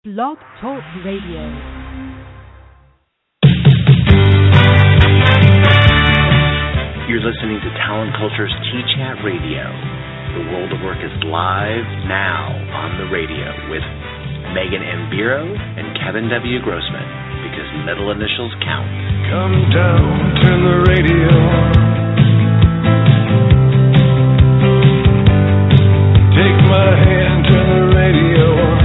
Blog Talk Radio. You're listening to Talent Culture's T-Chat Radio. The World of Work is live now on the radio with Megan M. Biro and Kevin W. Grossman, because middle initials count. Come down, turn the radio on. Take my hand, turn the radio on.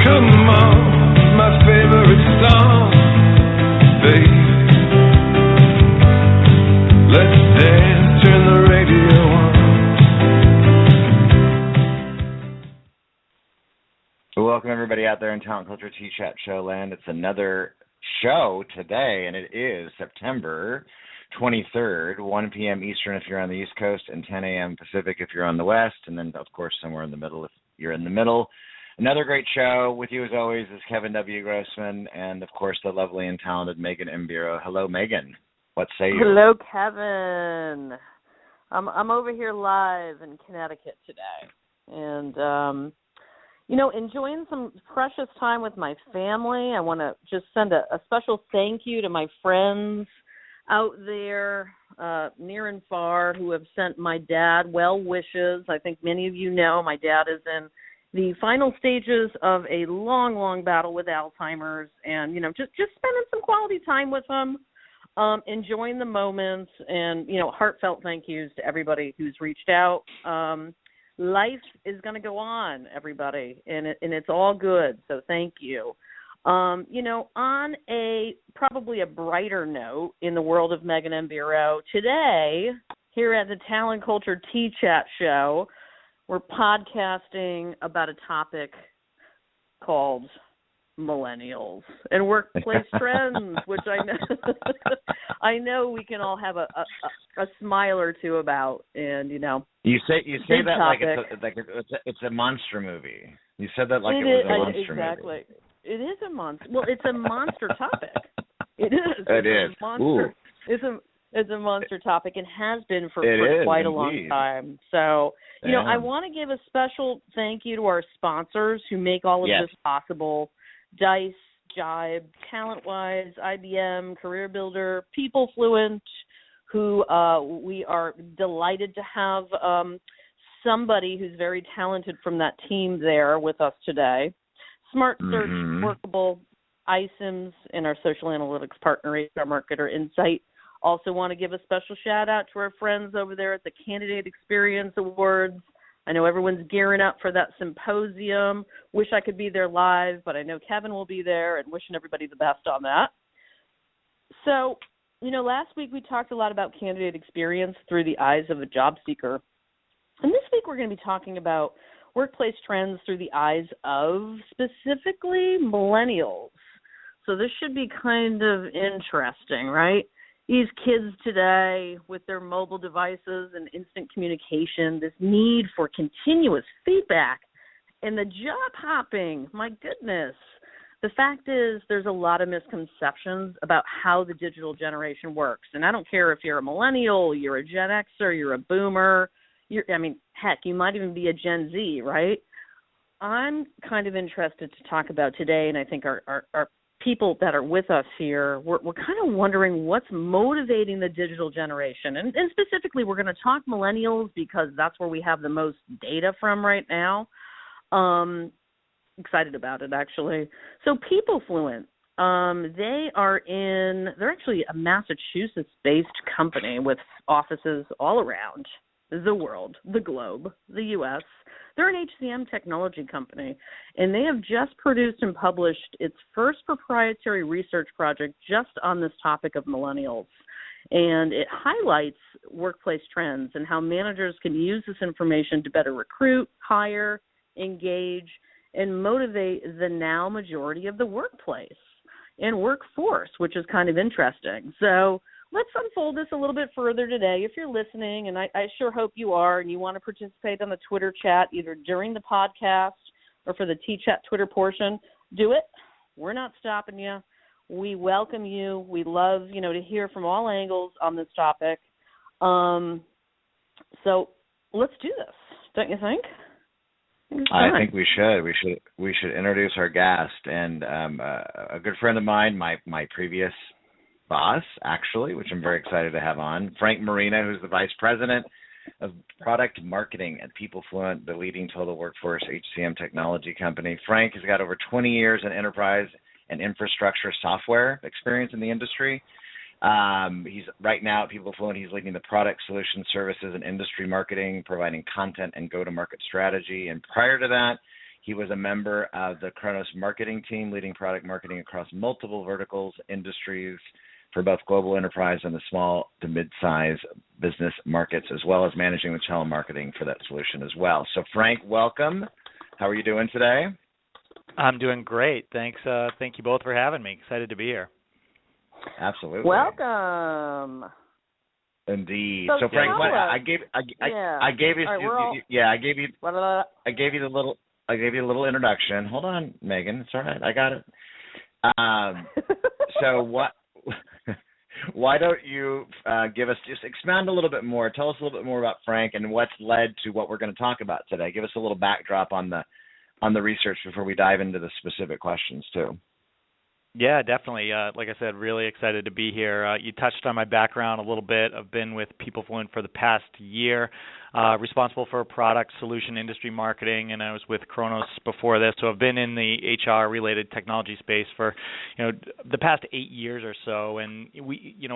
Come on, my favorite song, baby. Let's dance, turn the radio on. Welcome everybody out there in Talent Culture T-Chat Showland. It's another show today, and it is September 23rd, 1 p.m. Eastern if you're on the East Coast, and 10 a.m. Pacific if you're on the West, and then, of course, somewhere in the middle if you're in the middle. Another great show. With you, as always, is Kevin W. Grossman and, of course, the lovely and talented Megan M. Biro. Hello, Megan. What say you? Hello, Kevin. I'm over here live in Connecticut today, and enjoying some precious time with my family. I want to just send a special thank you to my friends out there, near and far, who have sent my dad well wishes. I think many of you know my dad is in the final stages of a long, long battle with Alzheimer's, and, just spending some quality time with him, enjoying the moments, and, heartfelt thank yous to everybody who's reached out. Life is going to go on, everybody, and it's all good, so thank you. On probably a brighter note in the world of Megan M. Biro, today, here at the Talent Culture T-Chat Show, we're podcasting about a topic called Millennials and workplace trends, which I know we can all have a smile or two about, and you say that topic. like it's a monster movie. You said that like it was a monster exactly. movie. It is a monster. Well, it's a monster topic. It is. It is. Monster. It's a monster topic and has been for quite a long time. So, I want to give a special thank you to our sponsors who make all of this possible. Dice, Jibe, TalentWise, IBM, Career Builder, People Fluent, who we are delighted to have somebody who's very talented from that team there with us today. Smart Search, Workable, iSIMS, and our social analytics partner, HR Marketer Insight. Also want to give a special shout-out to our friends over there at the Candidate Experience Awards. I know everyone's gearing up for that symposium. Wish I could be there live, but I know Kevin will be there, and wishing everybody the best on that. So, last week we talked a lot about candidate experience through the eyes of a job seeker. And this week we're going to be talking about workplace trends through the eyes of specifically millennials. So this should be kind of interesting, right? These kids today with their mobile devices and instant communication, this need for continuous feedback and the job hopping, my goodness. The fact is there's a lot of misconceptions about how the digital generation works. And I don't care if you're a millennial, you're a Gen Xer, you're a boomer, heck, you might even be a Gen Z, right? I'm kind of interested to talk about today, and I think our people that are with us here, we're kind of wondering what's motivating the digital generation. And specifically, we're going to talk millennials because that's where we have the most data from right now. Excited about it, actually. So People Fluent, they're actually a Massachusetts-based company with offices all around the world, the globe, the U.S. They're an HCM technology company, and they have just produced and published its first proprietary research project just on this topic of millennials. And it highlights workplace trends and how managers can use this information to better recruit, hire, engage, and motivate the now majority of the workplace and workforce, which is kind of interesting. So let's unfold this a little bit further today. If you're listening, and I sure hope you are, and you want to participate on the Twitter chat either during the podcast or for the T-Chat Twitter portion, do it. We're not stopping you. We welcome you. We love, to hear from all angles on this topic. So let's do this, don't you think? I think we should. We should introduce our guest, and a good friend of mine, my previous boss, actually, which I'm very excited to have on, Frank Marina, who's the Vice President of Product Marketing at PeopleFluent, the leading total workforce HCM technology company. Frank has got over 20 years in enterprise and infrastructure software experience in the industry. He's right now at PeopleFluent. He's leading the product, solution, services, and industry marketing, providing content and go-to-market strategy. And prior to that, he was a member of the Kronos marketing team, leading product marketing across multiple verticals, industries for both global enterprise and the small to mid-size business markets, as well as managing the telemarketing for that solution as well. So, Frank, welcome. How are you doing today? I'm doing great. Thanks. Thank you both for having me. Excited to be here. Absolutely. Welcome. Indeed. So Frank, I gave you the little introduction. Hold on, Megan. It's all right. I got it. So why don't you just expound a little bit more. Tell us a little bit more about Frank and what's led to what we're going to talk about today. Give us a little backdrop on the research before we dive into the specific questions too. Yeah, definitely. Like I said, really excited to be here. You touched on my background a little bit. I've been with PeopleFluent for the past year, responsible for product, solution, industry marketing, and I was with Kronos before this. So I've been in the HR-related technology space for, the past 8 years or so. And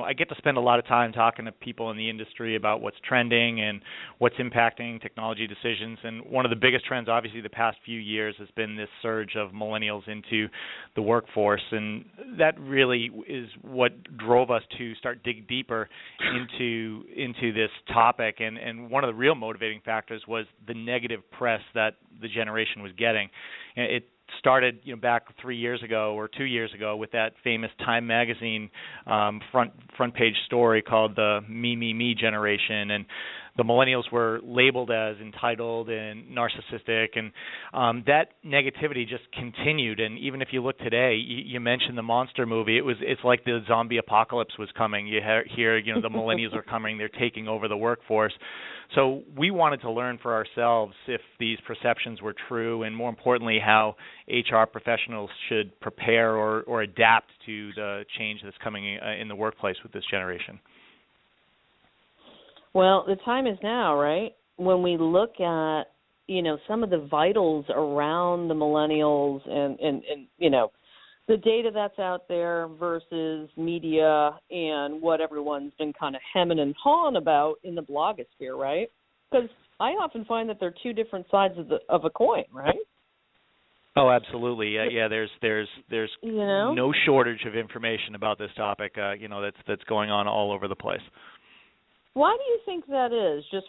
I get to spend a lot of time talking to people in the industry about what's trending and what's impacting technology decisions. And one of the biggest trends, obviously, the past few years has been this surge of millennials into the workforce. And that really is what drove us to start dig deeper into this topic. And one of the real motivating factors was the negative press that the generation was getting. It started back 3 years ago or 2 years ago with that famous Time magazine front page story called the Me generation, and the millennials were labeled as entitled and narcissistic, and that negativity just continued. And even if you look today, you mentioned the monster movie. It's like the zombie apocalypse was coming. You hear the millennials are coming. They're taking over the workforce. So we wanted to learn for ourselves if these perceptions were true, and more importantly, how HR professionals should prepare or adapt to the change that's coming in the workplace with this generation. Well, the time is now, right? When we look at, some of the vitals around the millennials and the data that's out there versus media and what everyone's been kind of hemming and hawing about in the blogosphere, right? Because I often find that they're two different sides of a coin, right? Oh, absolutely. Yeah, there's no shortage of information about this topic, that's going on all over the place. Why do you think that is, just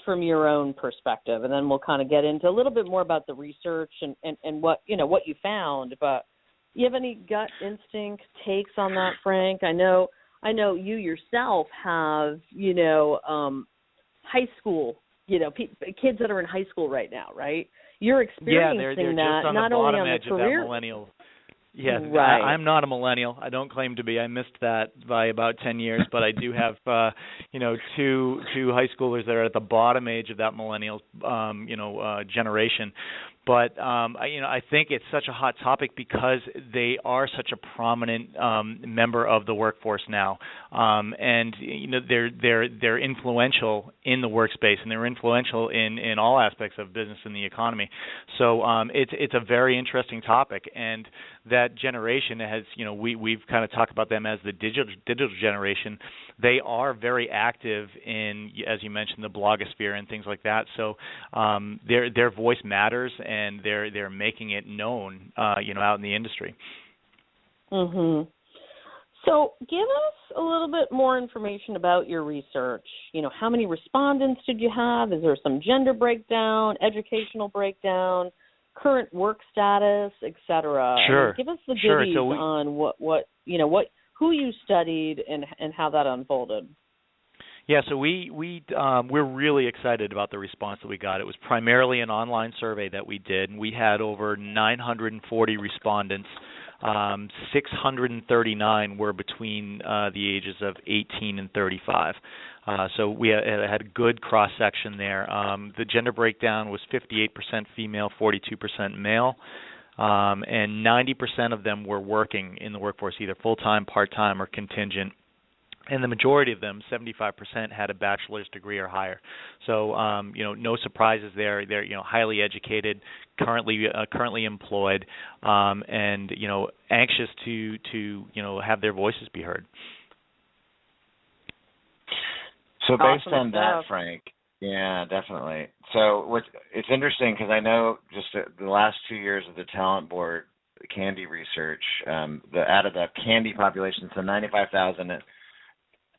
from your own perspective? And then we'll kind of get into a little bit more about the research and what you found. But you have any gut instinct takes on that, Frank? I know you yourself have, high school, kids that are in high school right now, right? You're experiencing that just on not the only on edge the career. Of that millennial. Yeah, right. I'm not a millennial. I don't claim to be. I missed that by about 10 years, but I do have, two high schoolers that are at the bottom age of that millennial, generation. But I think it's such a hot topic because they are such a prominent member of the workforce now, and they're influential in the workspace, and they're influential in all aspects of business and the economy. So it's a very interesting topic, and that generation has we've kind of talked about them as the digital generation. They are very active in, as you mentioned, the blogosphere and things like that. So their voice matters, and they're making it known, out in the industry. Mhm. So give us a little bit more information about your research. How many respondents did you have? Is there some gender breakdown, educational breakdown, current work status, et cetera? Sure. Give us the goodies on who you studied and how that unfolded. Yeah, so we're really excited about the response that we got. It was primarily an online survey that we did, and we had over 940 respondents. 639 were between the ages of 18 and 35. So we had a good cross-section there. The gender breakdown was 58% female, 42% male. And 90% of them were working in the workforce, either full-time, part-time, or contingent. And the majority of them, 75%, had a bachelor's degree or higher. So, no surprises there. They're, highly educated, currently employed, and, anxious to have their voices be heard. So based on that, Frank, yeah, definitely. So it's interesting because I know just the last 2 years of the Talent Board Candy research, out of the Candy population, so 95,000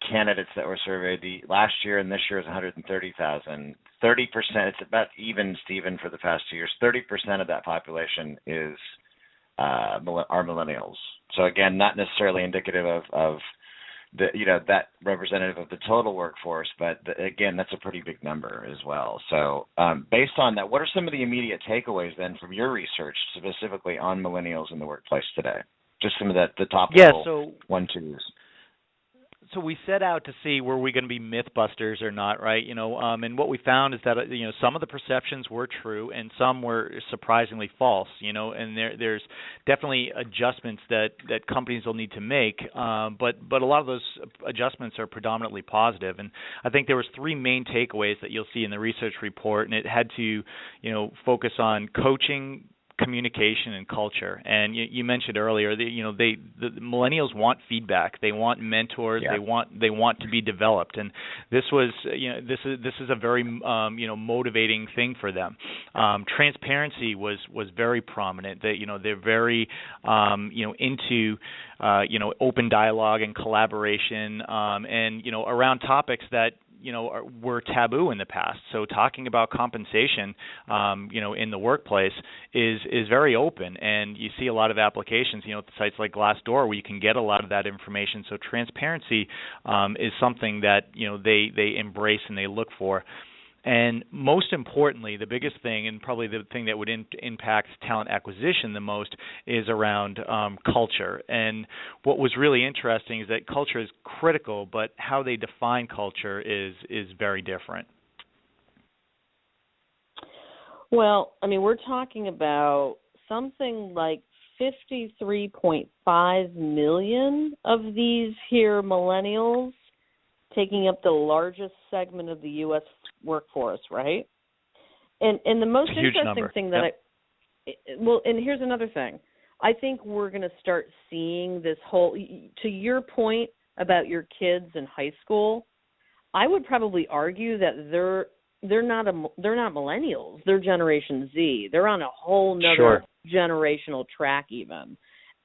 candidates that were surveyed last year, and this year is 130,000. 30%, it's about even, Stephen, for the past 2 years. 30% of that population is are millennials. So again, not necessarily indicative of the that representative of the total workforce, but again, that's a pretty big number as well. So based on that, what are some of the immediate takeaways then from your research specifically on millennials in the workplace today? Just some of the top level 1-2s. So we set out to see were we going to be mythbusters or not, right? And what we found is that some of the perceptions were true and some were surprisingly false. And there's definitely adjustments that companies will need to make, but a lot of those adjustments are predominantly positive. And I think there was 3 main takeaways that you'll see in the research report, and it had to focus on coaching, communication, and culture. And you mentioned earlier, the millennials want feedback. They want mentors. Yeah. They want to be developed. And this was this is a very motivating thing for them. Transparency was very prominent. They're very into open dialogue and collaboration, and around topics that were taboo in the past. So talking about compensation, in the workplace is very open, and you see a lot of applications, at sites like Glassdoor where you can get a lot of that information. So transparency is something that they embrace and they look for. And most importantly, the biggest thing, and probably the thing that would impact talent acquisition the most, is around culture. And what was really interesting is that culture is critical, but how they define culture is very different. Well, we're talking about something like 53.5 million of these here millennials, taking up the largest segment of the U.S. workforce, right? And the most interesting thing that and here's another thing. I think we're going to start seeing this whole, to your point about your kids in high school, I would probably argue that they're not millennials. They're Generation Z. They're on a whole nother generational track even.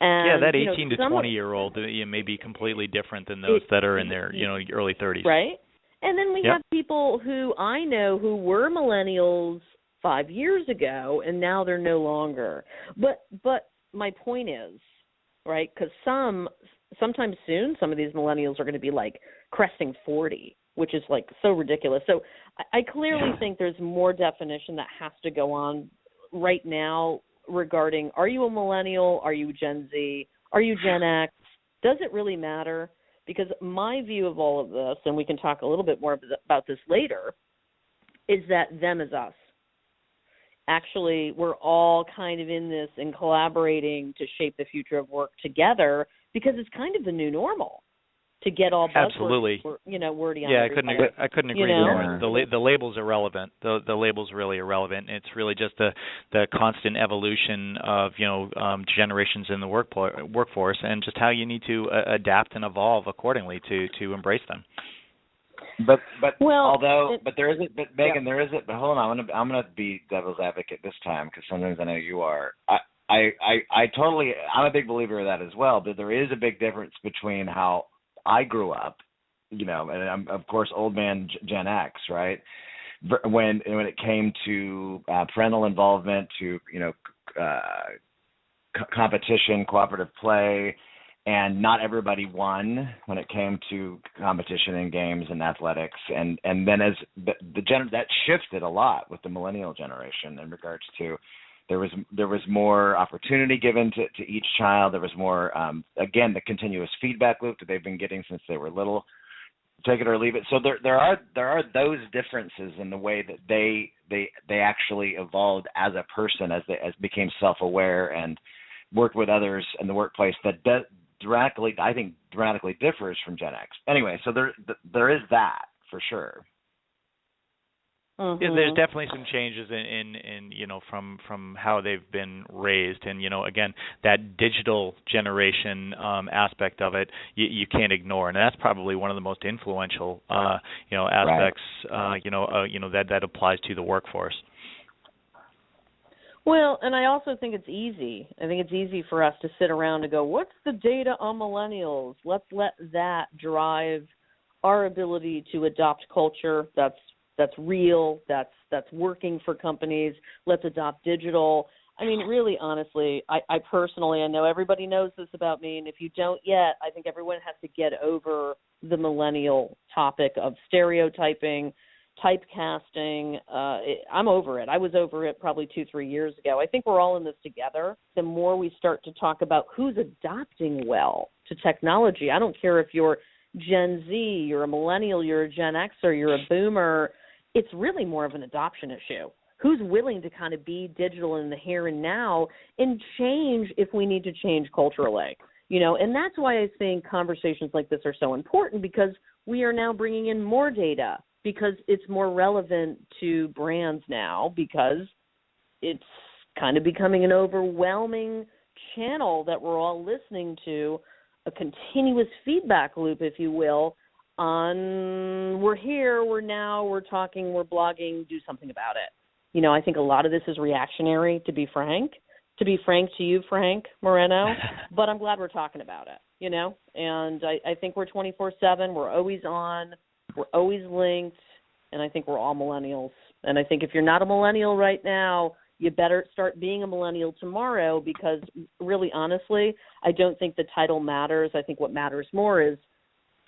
And, that 18 to 20-year-old may be completely different than those that are in their early 30s. Right. And then we have people who I know who were millennials 5 years ago, and now they're no longer. But my point is, right, because sometime soon some of these millennials are going to be like cresting 40, which is like so ridiculous. So I clearly think there's more definition that has to go on right now regarding, are you a millennial? Are you Gen Z? Are you Gen X? Does it really matter? Because my view of all of this, and we can talk a little bit more about this later, is that them is us. Actually, we're all kind of in this and collaborating to shape the future of work together, because it's kind of the new normal to get all buzzwords, wordy on everybody. I couldn't agree more. The labels are relevant. The labels really are relevant. It's really just the constant evolution of generations in the workforce, and just how you need to adapt and evolve accordingly to embrace them. But Megan, there isn't. But hold on, I'm gonna be devil's advocate this time, because sometimes I know you are. I'm a big believer of that as well. But there is a big difference between how I grew up, and I'm of course old man Gen X, right? When it came to parental involvement, to competition, cooperative play, and not everybody won when it came to competition in games and athletics, and then as that shifted a lot with the millennial generation in regards to. There was more opportunity given to each child. There was more, again, the continuous feedback loop that they've been getting since they were little. take it or leave it. So there are those differences in the way that they actually evolved as a person, as became self-aware and worked with others in the workplace, that dramatically differs from Gen X. Anyway, so there is that for sure. Mm-hmm. Yeah, there's definitely some changes in from how they've been raised, and again, that digital generation aspect of it you can't ignore, and that's probably one of the most influential aspects that applies to the workforce. Well, and I also think it's easy. I think it's easy for us to sit around and go, what's the data on millennials? Let's let that drive our ability to adopt culture that's real, that's working for companies. Let's adopt digital. I mean, really, honestly, I personally, I know everybody knows this about me, and if you don't yet, I think everyone has to get over the millennial topic of stereotyping, typecasting. I'm over it. I was over it probably 2-3 years ago. I think we're all in this together. The more we start to talk about who's adopting well to technology, I don't care if you're Gen Z, you're a millennial, you're a Gen X, or you're a boomer, it's really more of an adoption issue. Who's willing to kind of be digital in the here and now and change if we need to change culturally? And that's why I think conversations like this are so important, because we are now bringing in more data, because it's more relevant to brands now, because it's kind of becoming an overwhelming channel that we're all listening to, a continuous feedback loop, if you will, on we're here, we're now, we're talking, we're blogging, do something about it. I think a lot of this is reactionary, to be frank to you, Frank Moreno, but I'm glad we're talking about it, and I think we're 24/7, we're always on, we're always linked, and I think we're all millennials. And I think if you're not a millennial right now, you better start being a millennial tomorrow, because really, honestly, I don't think the title matters. I think what matters more is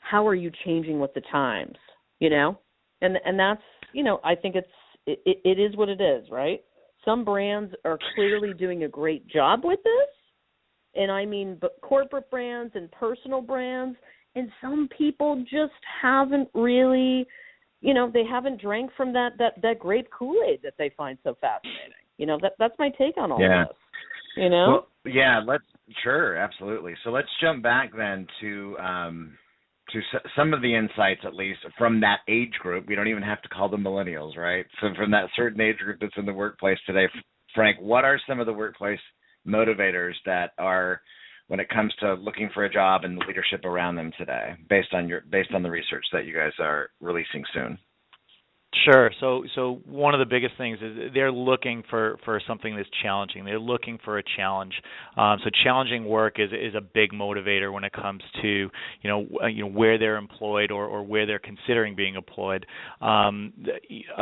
how are you changing with the times, And that's, I think it is what it is, right? Some brands are clearly doing a great job with this, and I mean but corporate brands and personal brands, and some people just haven't really, they haven't drank from that grape Kool-Aid that they find so fascinating. That's my take on all of this. Well, yeah, sure, absolutely. So let's jump back then to some of the insights, at least from that age group. We don't even have to call them millennials, right? So from that certain age group that's in the workplace today, Frank, what are some of the workplace motivators that are, when it comes to looking for a job and the leadership around them today, based on the research that you guys are releasing soon? Sure. So one of the biggest things is they're looking for something that's challenging. They're looking for a challenge. So challenging work is a big motivator when it comes to where they're employed or where they're considering being employed. A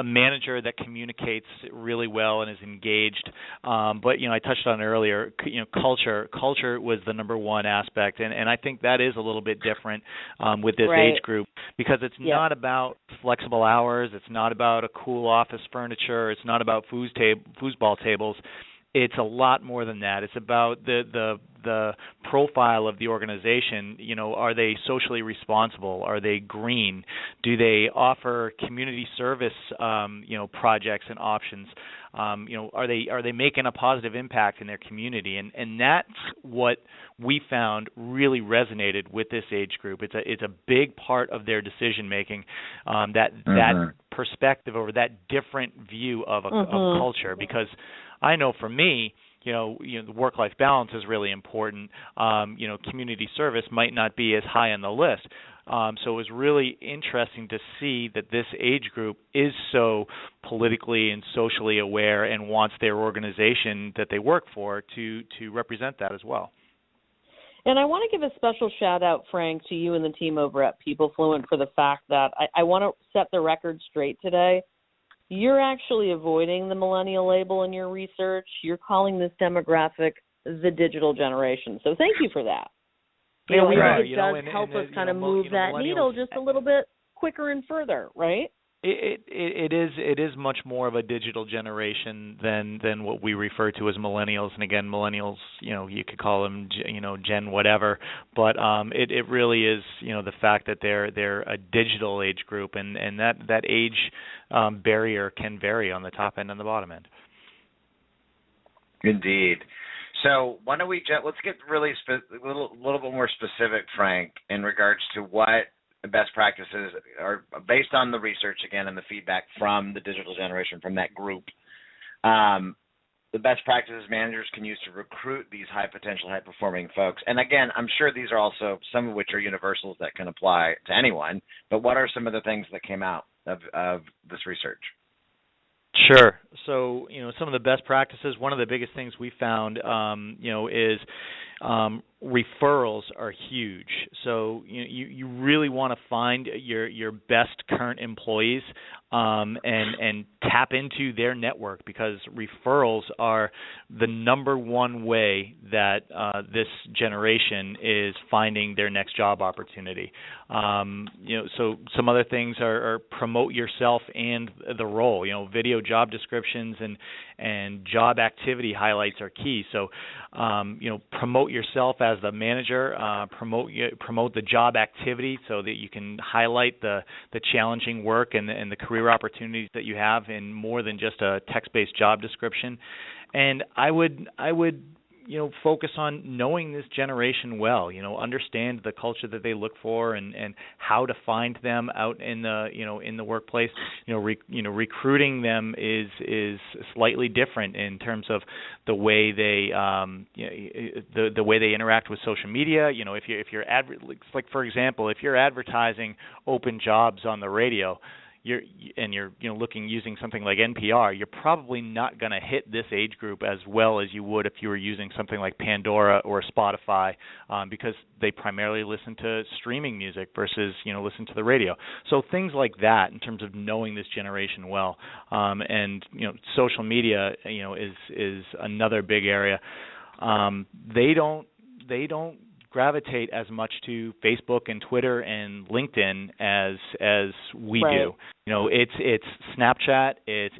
manager that communicates really well and is engaged. But I touched on earlier. Culture was the number one aspect, and I think that is a little bit different with this age group, because it's not about flexible hours. It's not about a cool office furniture. It's not about foosball tables. It's a lot more than that. It's about the profile of the organization. Are they socially responsible? Are they green? Do they offer community service, projects and options? Are they making a positive impact in their community? And that's what we found really resonated with this age group. It's a big part of their decision making, that perspective over that different view of culture. Because I know for me, the work-life balance is really important. Community service might not be as high on the list. So it was really interesting to see that this age group is so politically and socially aware and wants their organization that they work for to represent that as well. And I want to give a special shout-out, Frank, to you and the team over at People Fluent for the fact that I want to set the record straight today. You're actually avoiding the millennial label in your research. You're calling this demographic the digital generation. So thank you for that. We are. It does help us kind of move that needle just a little bit quicker and further, right? It is much more of a digital generation than what we refer to as millennials. And again, millennials, you could call them Gen whatever, but it really is the fact that they're a digital age group, and that age barrier can vary on the top end and the bottom end. Indeed. So why don't let's get really a little bit more specific, Frank, in regards to what best practices are based on the research again and the feedback from the digital generation, from that group. The best practices managers can use to recruit these high potential, high performing folks. And again, I'm sure these are also some of which are universals that can apply to anyone. But what are some of the things that came out of this research? Sure. So, some of the best practices, one of the biggest things we found, is referrals are huge. So you really want to find your best current employees and tap into their network, because referrals are the number one way that this generation is finding their next job opportunity. So some other things are promote yourself and the role. Video job descriptions and job activity highlights are key. So promote yourself as the manager, promote the job activity so that you can highlight the challenging work and the career opportunities that you have in more than just a text-based job description. And I would focus on knowing this generation well, understand the culture that they look for and how to find them out in the, in the workplace. Recruiting them is slightly different in terms of the way they, the way they interact with social media. If you're like, for example, if you're advertising open jobs on the radio, you're using something like NPR, you're probably not going to hit this age group as well as you would if you were using something like Pandora or Spotify, because they primarily listen to streaming music versus listen to the radio. So things like that in terms of knowing this generation well, and social media is another big area. They don't gravitate as much to Facebook and Twitter and LinkedIn as we do. It's Snapchat, it's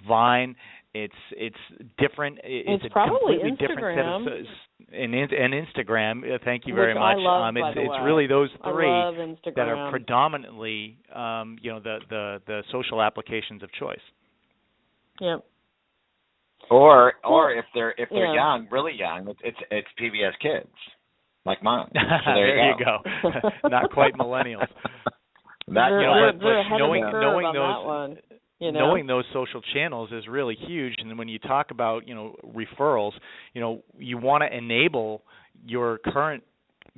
Vine, it's different. It's a probably completely Instagram. different set of and Instagram. Thank you very much. I love, by the way. It's really those three I love Instagram. that are predominantly the social applications of choice. Yep. Or if they're young, really young, it's PBS Kids, like mine. So there you go. Not quite millennials. Knowing those social channels is really huge. And then when you talk about referrals, you want to enable your current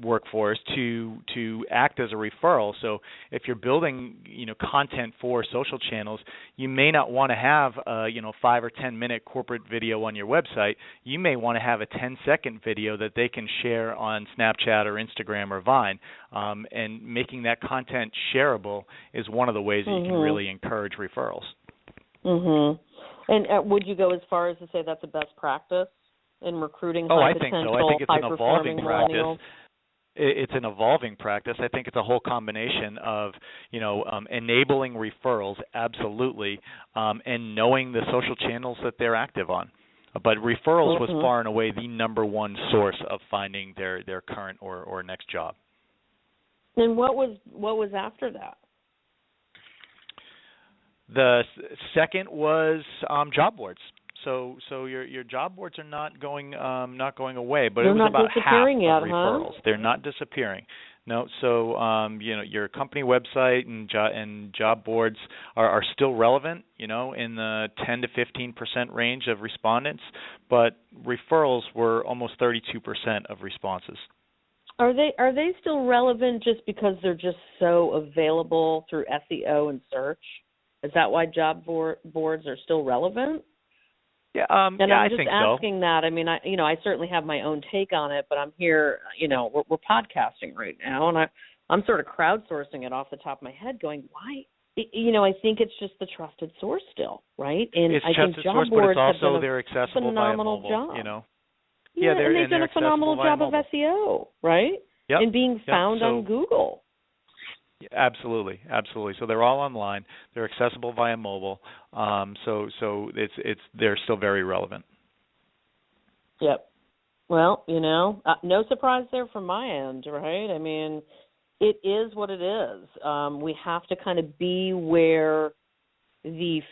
workforce to act as a referral. So if you're building content for social channels, you may not want to have a 5 or 10 minute corporate video on your website. You may want to have a 10-second video that they can share on Snapchat or Instagram or Vine, and making that content shareable is one of the ways that you can really encourage referrals. And would you go as far as to say that's a best practice in recruiting high potential, I think it's an evolving practice. Millennials? It's an evolving practice. I think it's a whole combination of, enabling referrals, absolutely, and knowing the social channels that they're active on. But referrals was far and away the number one source of finding their current or next job. And what was after that? The second was job boards. So your job boards are not going away, but They're it was about half of referrals. Huh? They're not disappearing. No, so your company website and job boards are still relevant, in the 10 to 15% range of respondents, but referrals were almost 32% of responses. Are they still relevant just because they're just so available through SEO and search? Is that why job boards are still relevant? Yeah, I'm just think asking so. that. I mean, I certainly have my own take on it, but I'm here, we're podcasting right now, and I'm sort of crowdsourcing it off the top of my head, going, why? I think it's just the trusted source still, right? And it's I think trusted job source, boards but it's also have they're done accessible a phenomenal via mobile, job. Yeah, and they've done a phenomenal job of SEO, right? Yep. And being found on Google. Absolutely. So they're all online. They're accessible via mobile. So they're still very relevant. Yep. Well, no surprise there from my end, right? I mean, it is what it is. We have to kind of be where the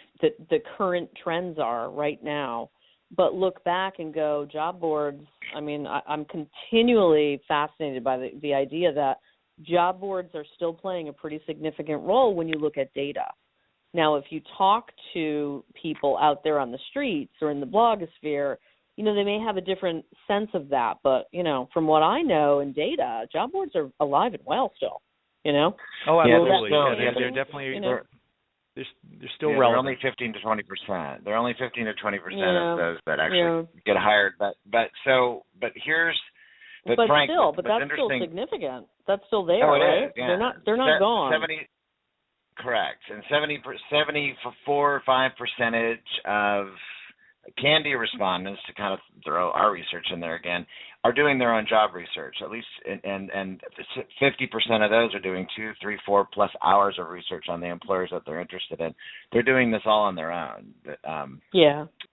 current trends are right now, but look back and go, job boards. I mean, I'm continually fascinated by the idea that job boards are still playing a pretty significant role when you look at data. Now, if you talk to people out there on the streets or in the blogosphere, they may have a different sense of that. But, from what I know in data, job boards are alive and well still, Oh, absolutely. They're definitely, they're still relevant. They're only 15 to 20%. They're only 15 to 20% of those that actually get hired. But here's... But Frank, that's still significant. That's still there, right? Is, yeah. They're not gone. 70, correct. And 74.5% of Candy respondents, to kind of throw our research in there again, are doing their own job research. At least, and 50% of those are doing 2, 3, 4 plus hours of research on the employers that they're interested in. They're doing this all on their own.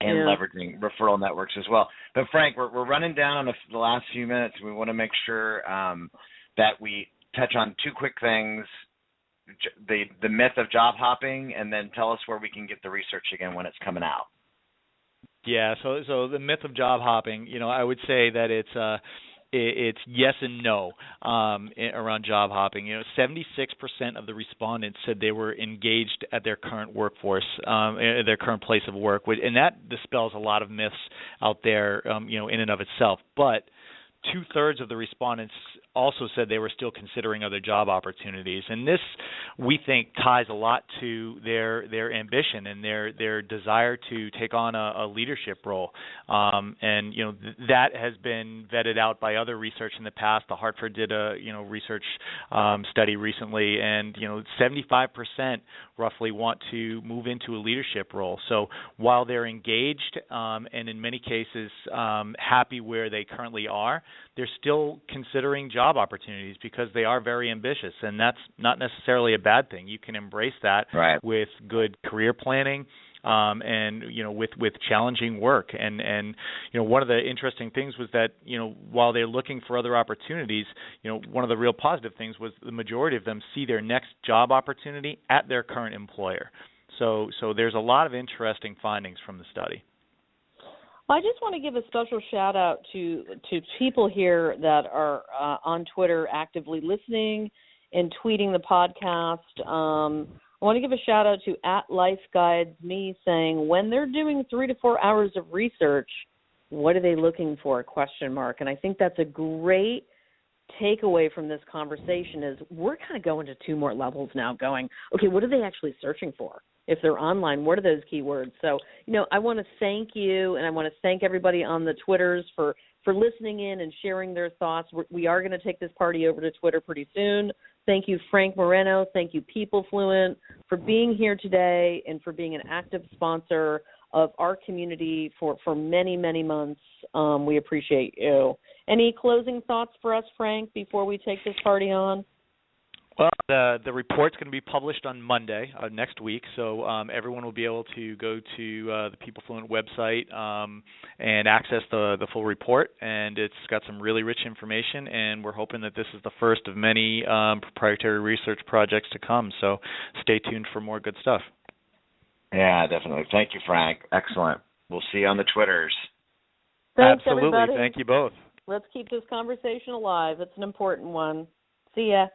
And leveraging referral networks as well. But Frank, we're running down on the last few minutes. We want to make sure that we touch on two quick things: the myth of job hopping, and then tell us where we can get the research again when it's coming out. Yeah, so the myth of job hopping, I would say that it's yes and no around job hopping. 76% of the respondents said they were engaged at their current workforce, their current place of work, and that dispels a lot of myths out there, in and of itself. But 2/3 of the respondents also said they were still considering other job opportunities, and this, we think, ties a lot to their ambition and their desire to take on a leadership role. And that has been vetted out by other research in the past. The Hartford did a research study recently, and 75% roughly want to move into a leadership role. So while they're engaged and in many cases happy where they currently are, they're still considering job opportunities because they are very ambitious, and that's not necessarily a bad thing. You can embrace that with good career planning and with challenging work. And one of the interesting things was that while they're looking for other opportunities, one of the real positive things was the majority of them see their next job opportunity at their current employer. So there's a lot of interesting findings from the study. I just want to give a special shout out to people here that are on Twitter actively listening and tweeting the podcast. I want to give a shout out to @LifeGuidesMe saying, when they're doing 3 to 4 hours of research, what are they looking for? ? And I think that's a great takeaway from this conversation is we're kind of going to 2 more levels now going, okay, what are they actually searching for? If they're online, what are those keywords? So, I want to thank you, and I want to thank everybody on the Twitters for listening in and sharing their thoughts. We are going to take this party over to Twitter pretty soon. Thank you, Frank Moreno. Thank you, People Fluent, for being here today and for being an active sponsor of our community for many, many months. We appreciate you. Any closing thoughts for us, Frank, before we take this party on? Well, the report's going to be published on Monday next week, so everyone will be able to go to the People Fluent website and access the full report, and it's got some really rich information, and we're hoping that this is the first of many proprietary research projects to come, so stay tuned for more good stuff. Yeah, definitely. Thank you, Frank. Excellent. We'll see you on the Twitters. Thanks, Absolutely. Everybody. Thank you both. Let's keep this conversation alive. It's an important one. See ya.